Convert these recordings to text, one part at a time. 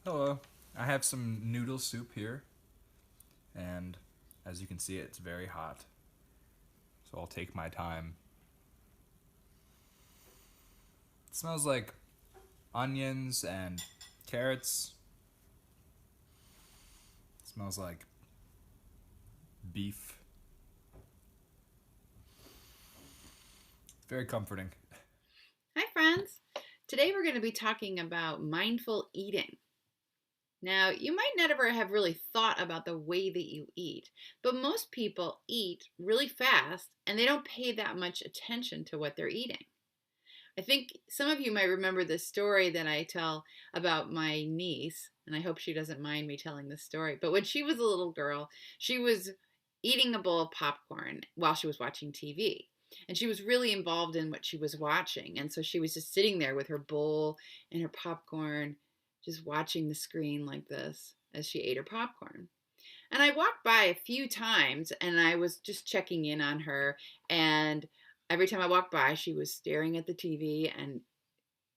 Hello. I have some noodle soup here, and as you can see, it's very hot. So I'll take my time. It smells like onions and carrots. It smells like beef. Very comforting. Hi, friends. Today we're going to be talking about mindful eating. Now, you might never have really thought about the way that you eat, but most people eat really fast and they don't pay that much attention to what they're eating. I think some of you might remember this story that I tell about my niece, and I hope she doesn't mind me telling this story. But when she was a little girl, she was eating a bowl of popcorn while she was watching TV. And she was really involved in what she was watching. And so she was just sitting there with her bowl and her popcorn, just watching the screen like this as she ate her popcorn. And I walked by a few times and I was just checking in on her. And every time I walked by, she was staring at the TV and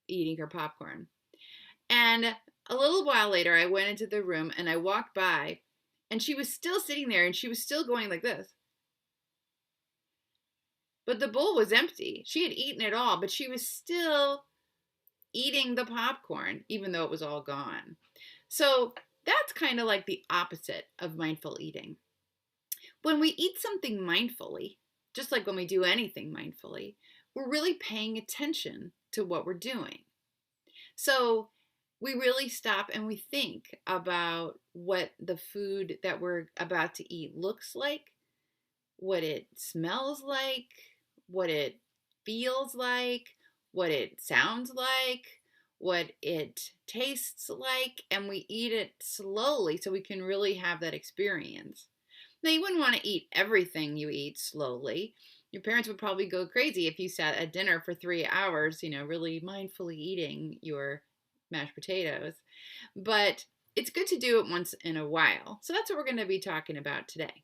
eating her popcorn. And a little while later, I went into the room and I walked by and she was still sitting there and she was still going like this. But the bowl was empty. She had eaten it all, but she was still eating the popcorn, even though it was all gone. So that's kind of like the opposite of mindful eating. When we eat something mindfully, just like when we do anything mindfully, we're really paying attention to what we're doing. So we really stop and we think about what the food that we're about to eat looks like, what it smells like, what it feels like, what it sounds like, what it tastes like, and we eat it slowly so we can really have that experience. Now, you wouldn't want to eat everything you eat slowly. Your parents would probably go crazy if you sat at dinner for 3 hours, really mindfully eating your mashed potatoes. But it's good to do it once in a while. So that's what we're going to be talking about today.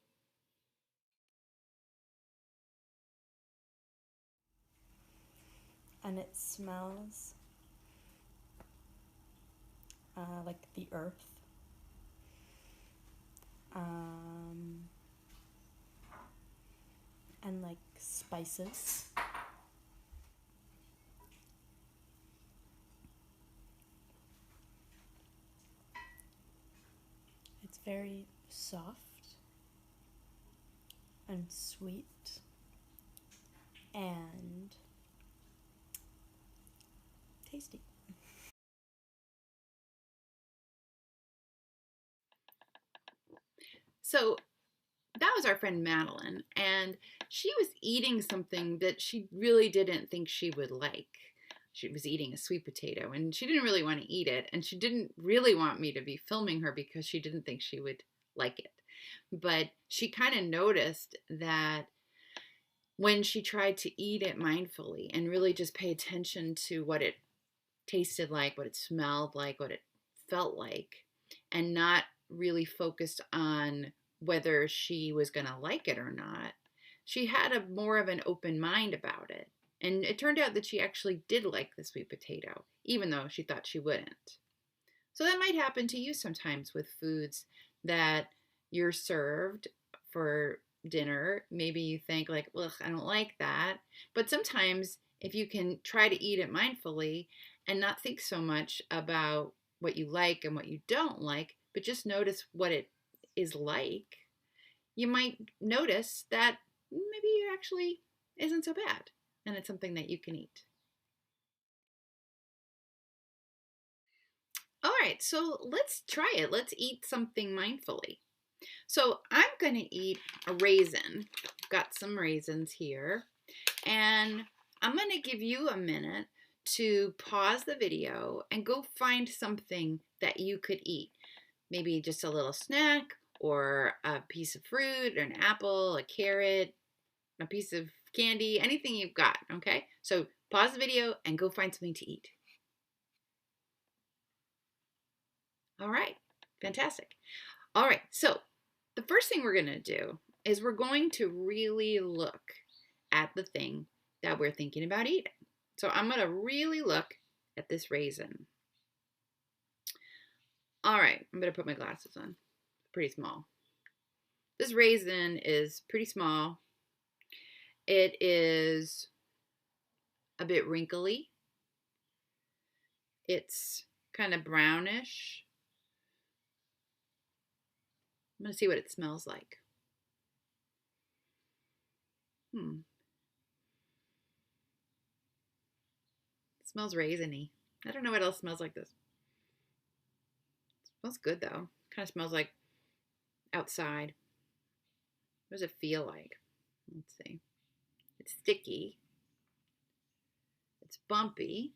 And it smells like the earth. Um, and like spices. It's very soft and sweet and tasty. So that was our friend Madeline, and she was eating something that she really didn't think she would like. She was eating a sweet potato, and she didn't really want to eat it, and she didn't really want me to be filming her because she didn't think she would like it. But she kind of noticed that when she tried to eat it mindfully and really just pay attention to what it tasted like, what it smelled like, what it felt like, and not really focused on whether she was going to like it or not, she had a more of an open mind about it. And it turned out that she actually did like the sweet potato, even though she thought she wouldn't. So that might happen to you sometimes with foods that you're served for dinner. Maybe you think like, ugh, I don't like that. But sometimes if you can try to eat it mindfully and not think so much about what you like and what you don't like, but just notice what it is like, you might notice that maybe it actually isn't so bad and it's something that you can eat. All right, so let's try it. Let's eat something mindfully. So I'm going to eat a raisin. I've got some raisins here. And I'm going to give you a minute to pause the video and go find something that you could eat. Maybe just a little snack or a piece of fruit or an apple, a carrot, a piece of candy, anything you've got, okay? So pause the video and go find something to eat. All right, fantastic. All right, so the first thing we're going to do is we're going to really look at the thing that we're thinking about eating. So I'm going to really look at this raisin. All right, I'm going to put my glasses on. Pretty small. This raisin is pretty small. It is a bit wrinkly. It's kind of brownish. I'm going to see what it smells like. It smells raisiny. I don't know what else smells like this. It smells good though. Kind of smells like outside. What does it feel like? Let's see. It's sticky. It's bumpy.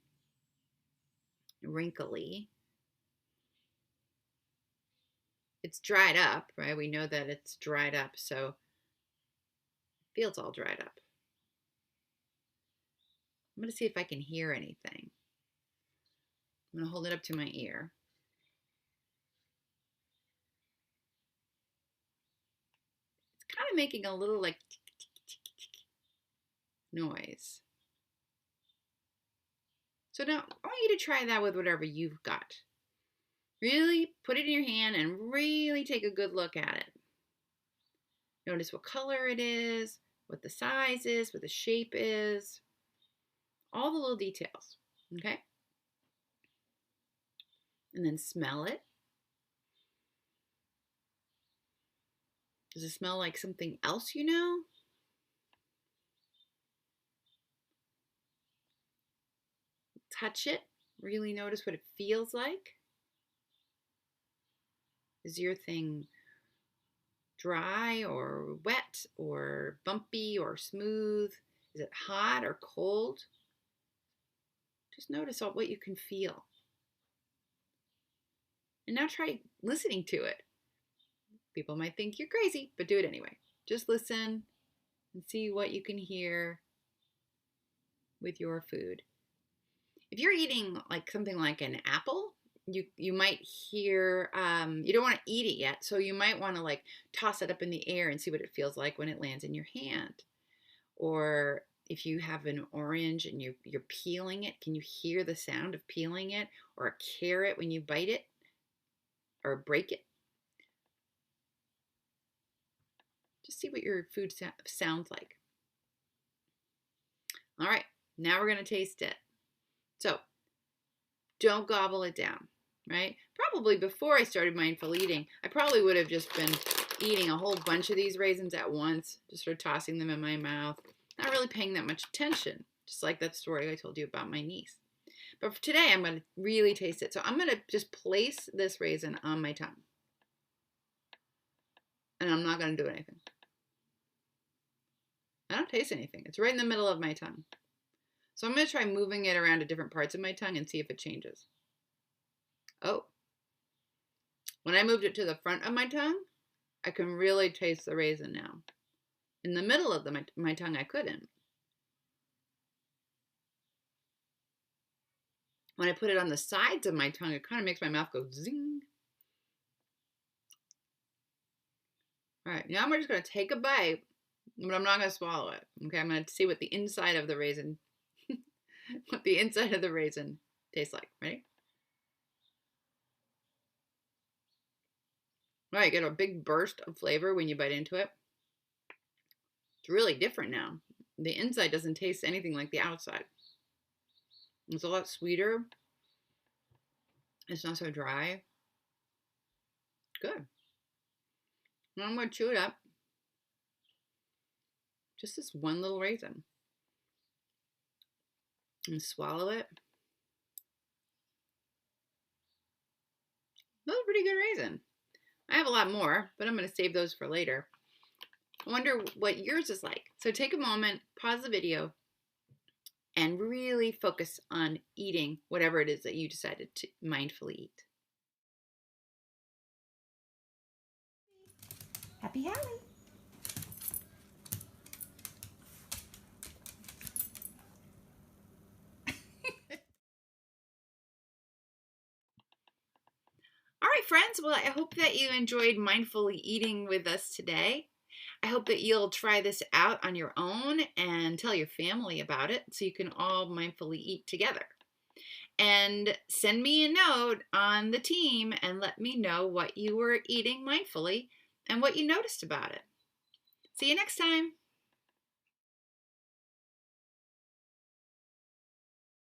Wrinkly. It's dried up, right? We know that it's dried up, so it feels all dried up. I'm going to see if I can hear anything. I'm going to hold it up to my ear. It's kind of making a little like noise. So now I want you to try that with whatever you've got. Really put it in your hand and really take a good look at it. Notice what color it is, what the size is, what the shape is, all the little details, okay? And then smell it. Does it smell like something else you know? Touch it. Really notice what it feels like. Is your thing dry or wet or bumpy or smooth? Is it hot or cold? Just notice what you can feel. And now try listening to it. People might think you're crazy, but do it anyway. Just listen and see what you can hear with your food. If you're eating like something like an apple, you might hear, you don't want to eat it yet, so you might want to like toss it up in the air and see what it feels like when it lands in your hand. Or if you have an orange and you're peeling it, can you hear the sound of peeling it? Or a carrot when you bite it or break it? Just see what your food sounds like. All right, now we're going to taste it. So don't gobble it down, right? Probably before I started mindful eating, I probably would have just been eating a whole bunch of these raisins at once, just sort of tossing them in my mouth, not really paying that much attention, just like that story I told you about my niece. But for today, I'm going to really taste it. So I'm going to just place this raisin on my tongue. And I'm not going to do anything. I don't taste anything. It's right in the middle of my tongue. So I'm going to try moving it around to different parts of my tongue and see if it changes. Oh. When I moved it to the front of my tongue, I can really taste the raisin now. In the middle of my tongue, I couldn't. When I put it on the sides of my tongue, it kind of makes my mouth go zing. All right, now I'm just going to take a bite, but I'm not going to swallow it. Okay, I'm going to see what the inside of the raisin what the inside of the raisin tastes like. Ready? All right, get a big burst of flavor when you bite into it. It's really different now. The inside doesn't taste anything like the outside. It's a lot sweeter. It's not so dry. Good. Now I'm going to chew it up. Just this one little raisin. And swallow it. That was a pretty good raisin. I have a lot more, but I'm going to save those for later. I wonder what yours is like. So take a moment, pause the video, and really focus on eating whatever it is that you decided to mindfully eat. Happy Halloween! All right, friends. Well, I hope that you enjoyed mindfully eating with us today. I hope that you'll try this out on your own and tell your family about it so you can all mindfully eat together. And send me a note on the team and let me know what you were eating mindfully and what you noticed about it. See you next time.